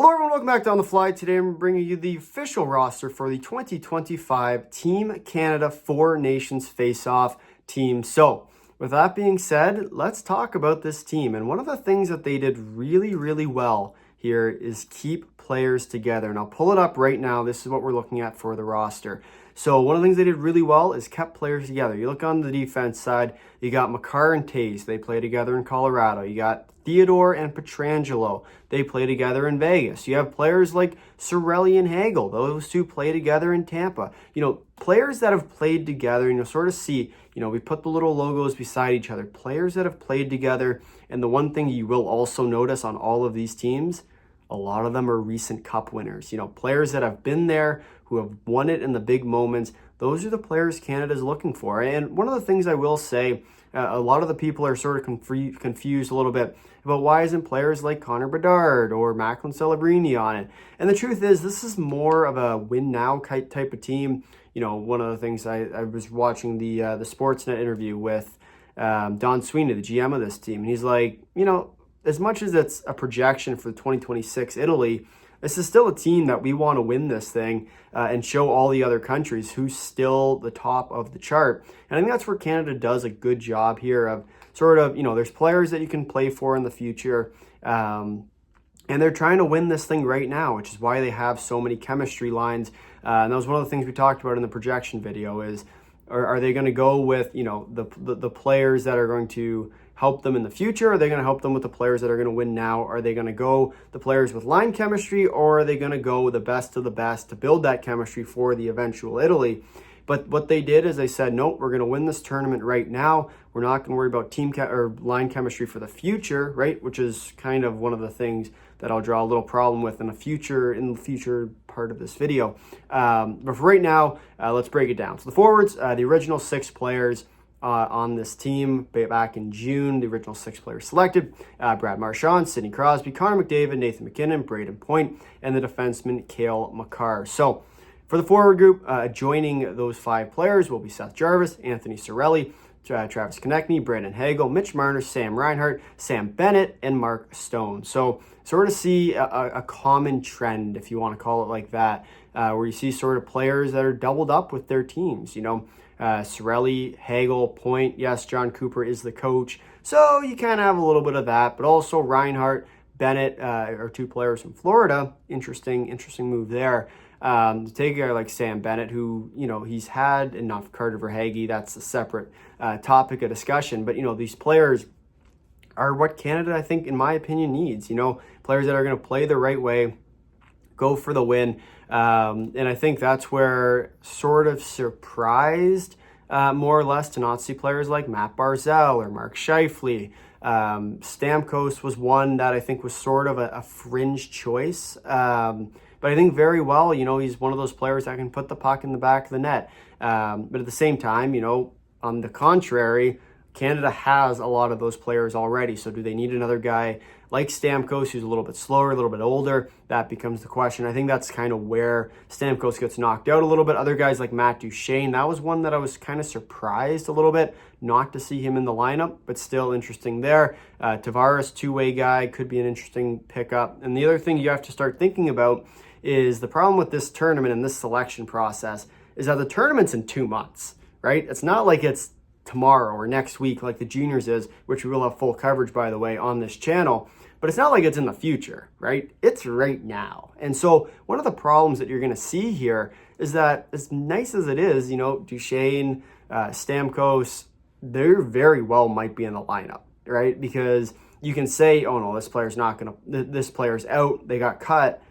Hello everyone, welcome back to On The Fly. Today I'm bringing you the official roster for the 2025 Team Canada 4 Nations Faceoff team. So, with that being said, let's talk about this team. And one of the things that they did really well here is keep players together. And I'll pull it up right now. This is what we're looking at for the roster. So one of the things they did really well is kept players together. You look on the defense side, you got Makar and Taze. They play together in Colorado. You got Theodore and Pietrangelo. They play together in Vegas. You have players like Cirelli and Hagel. Those two play together in Tampa. You know, players that have played together, and you'll sort of see, you know, we put the little logos beside each other. Players that have played together. And the one thing you will also notice on all of these teams, a lot of them are recent cup winners. You know, players that have been there, who have won it in the big moments. Those are the players Canada's looking for. And one of the things I will say, a lot of the people are sort of confused a little bit about why isn't players like Connor Bedard or Macklin Celebrini on it. And the truth is, this is more of a win now type of team. You know, one of the things I was watching the Sportsnet interview with Don Sweeney, the GM of this team, and he's like, you know, as much as it's a projection for 2026 Italy, this is still a team that we want to win this thing and show all the other countries who's still the top of the chart. And I think that's where Canada does a good job here of sort of, you know, there's players that you can play for in the future. And they're trying to win this thing right now, which is why they have so many chemistry lines. And that was one of the things we talked about in the projection video is, are they going to go with, you know, the players that are going to help them in the future? Are they going to help them with the players that are going to win now? Are they going to go the players with line chemistry, or are they going to go the best of the best to build that chemistry for the eventual Italy? But what they did is they said, nope, we're going to win this tournament right now. We're not going to worry about or line chemistry for the future, right? Which is kind of one of the things that I'll draw a little problem with in the future part of this video. But for right now, let's break it down. So the forwards, the original 6 players on this team back in June, the original 6 players selected, Brad Marchand, Sidney Crosby, Connor McDavid, Nathan MacKinnon, Braden Point, and the defenseman Cale Makar. So for the forward group, joining those 5 players will be Seth Jarvis, Anthony Cirelli, Travis Konechny, Brandon Hagel, Mitch Marner, Sam Reinhart, Sam Bennett, and Mark Stone. So sort of see a common trend, if you want to call it like that, where you see sort of players that are doubled up with their teams, you know. Cirelli, Hagel, Point. Yes, John Cooper is the coach, so you kind of have a little bit of that, but also Reinhart, Bennett are 2 players from Florida. Interesting move there. To take a guy like Sam Bennett, who, you know, he's had enough Carter Verhaeghe. That's a separate topic of discussion, but, you know, these players are what Canada, I think, in my opinion, needs. You know, players that are going to play the right way, go for the win. And I think that's where sort of surprised more or less to not see players like Matt Barzal or Mark Scheifele. Stamkos was one that I think was sort of a fringe choice. But I think very well, you know, he's one of those players that can put the puck in the back of the net. But at the same time, you know, on the contrary, Canada has a lot of those players already. So do they need another guy like Stamkos, who's a little bit slower, a little bit older? That becomes the question. I think that's kind of where Stamkos gets knocked out a little bit. Other guys like Matt Duchene, that was one that I was kind of surprised a little bit not to see him in the lineup, but still interesting there. Tavares, two-way guy, could be an interesting pickup. And the other thing you have to start thinking about is the problem with this tournament and this selection process is that the tournament's in 2 months, right? It's not like it's tomorrow or next week like the juniors is, which we will have full coverage, by the way, on this channel. But it's not like it's in the future, right? It's right now. And so one of the problems that you're going to see here is that, as nice as it is, you know, Duchene, Stamkos, they very well might be in the lineup, right? Because you can say, oh no, this player's out, they got cut.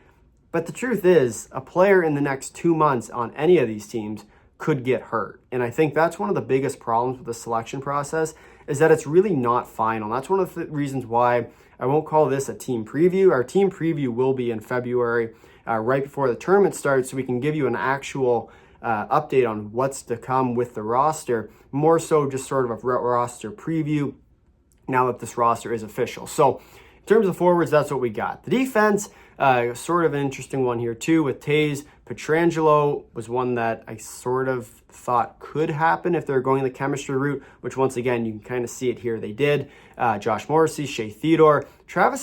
But the truth is, a player in the next 2 months on any of these teams could get hurt. And I think that's one of the biggest problems with the selection process, is that it's really not final. That's one of the reasons why I won't call this a team preview. Our team preview will be in February, right before the tournament starts, so we can give you an actual update on what's to come with the roster, more so just sort of a roster preview now that this roster is official. So in terms of forwards, that's what we got. The defense, sort of an interesting one here too with Taze. Pietrangelo was one that I sort of thought could happen if they're going the chemistry route, which once again, you can kind of see it here. They did. Josh Morrissey, Shea Theodore, Travis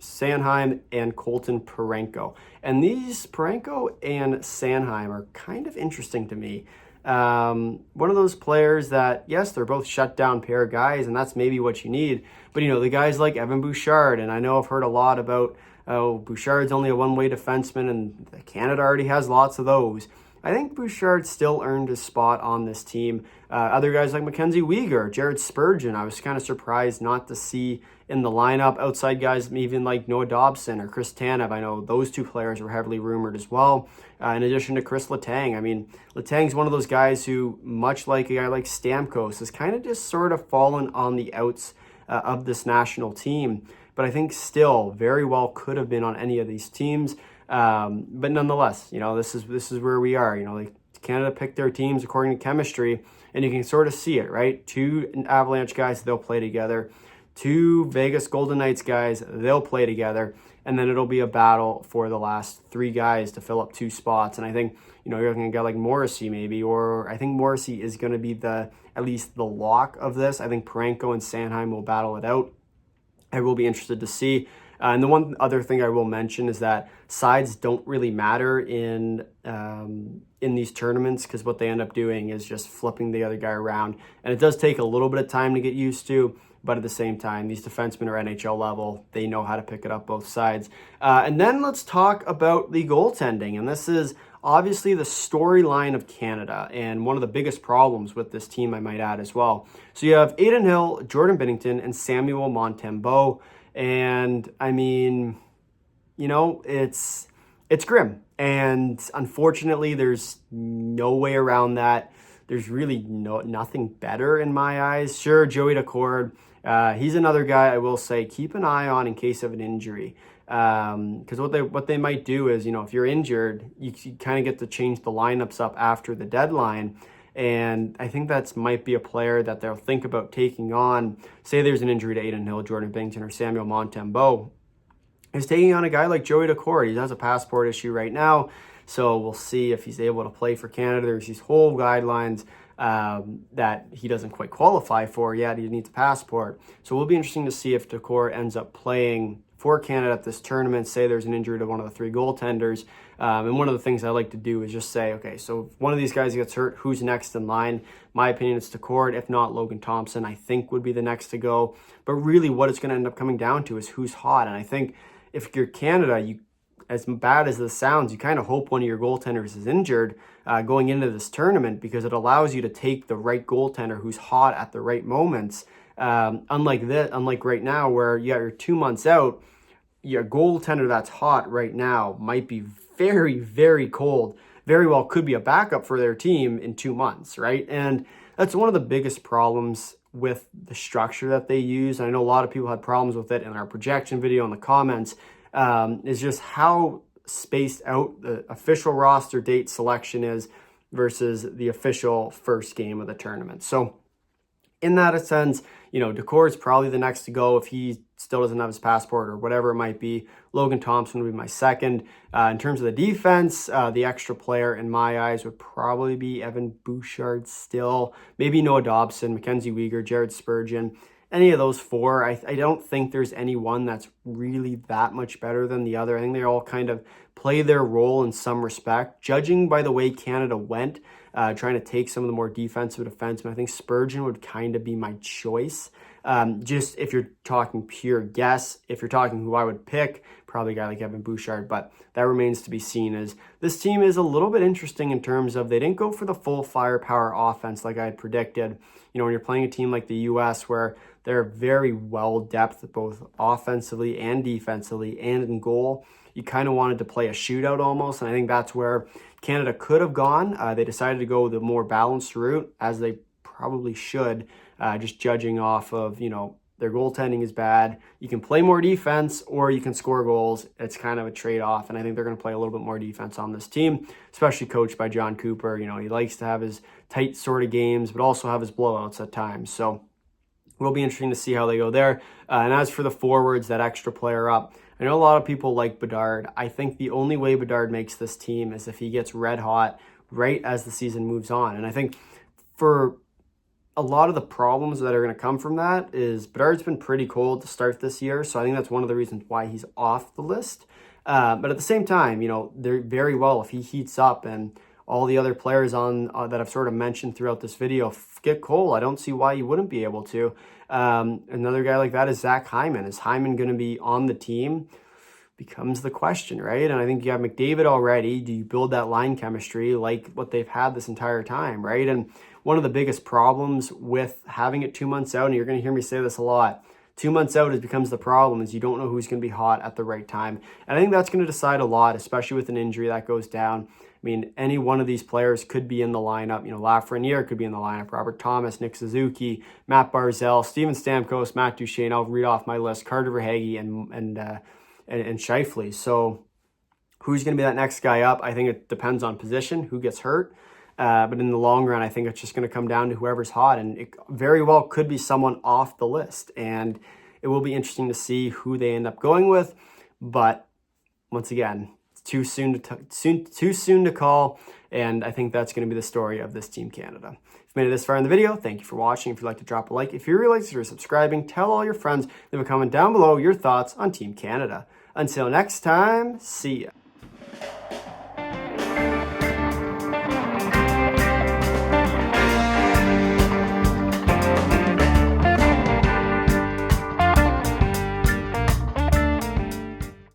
Sanheim and Colton Parayko. And these Parayko and Sanheim are kind of interesting to me. One of those players that, yes, they're both shutdown pair guys, and that's maybe what you need. But, the guys like Evan Bouchard, and I know I've heard a lot about, Bouchard's only a one-way defenseman, and Canada already has lots of those. I think Bouchard still earned his spot on this team. Other guys like Mackenzie Weegar, Jared Spurgeon, I was kind of surprised not to see in the lineup. Outside guys even like Noah Dobson or Chris Tanev, I know those two players were heavily rumored as well. In addition to Chris Letang. I mean, Letang's one of those guys who, much like a guy like Stamkos, has kind of just sort of fallen on the outs of this national team. But I think still very well could have been on any of these teams. But nonetheless, this is where we are. Like Canada picked their teams according to chemistry, and you can sort of see it, right? 2 Avalanche guys, they'll play together. 2 Vegas Golden Knights guys, they'll play together. And then it'll be a battle for the last 3 guys to fill up 2 spots. And I think, you're looking at a guy like Morrissey maybe, or I think Morrissey is going to be at least the lock of this. I think Parayko and Sanheim will battle it out. I will be interested to see. And the one other thing I will mention is that sides don't really matter in these tournaments, because what they end up doing is just flipping the other guy around. And it does take a little bit of time to get used to, but at the same time, these defensemen are NHL level. They know how to pick it up both sides. And then let's talk about the goaltending. And this is obviously the storyline of Canada, and one of the biggest problems with this team, I might add as well. So you have Adin Hill, Jordan Binnington, and Samuel Montembeault. And I mean, it's grim. And unfortunately, there's no way around that. There's really nothing better in my eyes. Sure, Joey Daccord, he's another guy I will say keep an eye on in case of an injury. Because what they might do is, if you're injured, you kind of get to change the lineups up after the deadline. And I think that might be a player that they'll think about taking on. Say there's an injury to Adin Hill, Jordan Binnington, or Samuel Montembeault, is taking on a guy like Joey Daccord. He has a passport issue right now, so we'll see if he's able to play for Canada. There's these whole guidelines that he doesn't quite qualify for yet. He needs a passport. So it will be interesting to see if Daccord ends up playing for Canada at this tournament. Say there's an injury to one of the 3 goaltenders. And one of the things I like to do is just say, okay, so if one of these guys gets hurt, who's next in line? My opinion is Daccord. If not, Logan Thompson, I think, would be the next to go. But really what it's going to end up coming down to is who's hot. And I think if you're Canada, as bad as this sounds, you kind of hope one of your goaltenders is injured going into this tournament, because it allows you to take the right goaltender who's hot at the right moments. Unlike right now, where you're 2 months out, your goaltender that's hot right now might be very, very cold. Very well could be a backup for their team in 2 months, right? And that's one of the biggest problems with the structure that they use. And I know a lot of people had problems with it in our projection video in the comments. Is just how spaced out the official roster date selection is versus the official first game of the tournament. So in that sense, Daccord is probably the next to go if he still doesn't have his passport or whatever it might be. Logan Thompson would be my second. In terms of the defense, the extra player in my eyes would probably be Evan Bouchard still. Maybe Noah Dobson, Mackenzie Weegar, Jared Spurgeon. Any of those 4, I don't think there's any one that's really that much better than the other. I think they all kind of play their role in some respect. Judging by the way Canada went, trying to take some of the more defensive defensemen, I think Spurgeon would kind of be my choice. Just if you're talking pure guess, if you're talking who I would pick, probably a guy like Evan Bouchard, but that remains to be seen. As this team is a little bit interesting in terms of they didn't go for the full firepower offense like I had predicted. When you're playing a team like the U.S. where they're very well depth, both offensively and defensively and in goal, you kind of wanted to play a shootout almost, and I think that's where Canada could have gone. They decided to go the more balanced route, as they probably should, just judging off of, their goaltending is bad. You can play more defense or you can score goals. It's kind of a trade-off, and I think they're going to play a little bit more defense on this team, especially coached by John Cooper. He likes to have his tight sort of games, but also have his blowouts at times. So it will be interesting to see how they go there. And as for the forwards, that extra player up, I know a lot of people like Bedard. I think the only way Bedard makes this team is if he gets red hot right as the season moves on. And I think for a lot of the problems that are going to come from that is Bedard's been pretty cold to start this year, so I think that's one of the reasons why he's off the list. But at the same time, they're very well, if he heats up and all the other players on that I've sort of mentioned throughout this video get cold, I don't see why you wouldn't be able to. Another guy like that is Zach Hyman. Is Hyman going to be on the team? Becomes the question, right? And I think you have McDavid already. Do you build that line chemistry like what they've had this entire time, right? And one of the biggest problems with having it 2 months out, and you're going to hear me say this a lot, 2 months out, it becomes the problem, is you don't know who's going to be hot at the right time. And I think that's going to decide a lot, especially with an injury that goes down. I mean, any one of these players could be in the lineup. Lafreniere could be in the lineup. Robert Thomas, Nick Suzuki, Matt Barzal, Steven Stamkos, Matt Duchene. I'll read off my list. Carter Verhaeghe and Scheifele. So who's going to be that next guy up? I think it depends on position, who gets hurt. But in the long run, I think it's just going to come down to whoever's hot. And it very well could be someone off the list. And it will be interesting to see who they end up going with. But once again, it's too soon to call. And I think that's going to be the story of this Team Canada. If you made it this far in the video, thank you for watching. If you'd like to drop a like, if you really like this, subscribing, tell all your friends, leave a comment down below your thoughts on Team Canada. Until next time, see ya.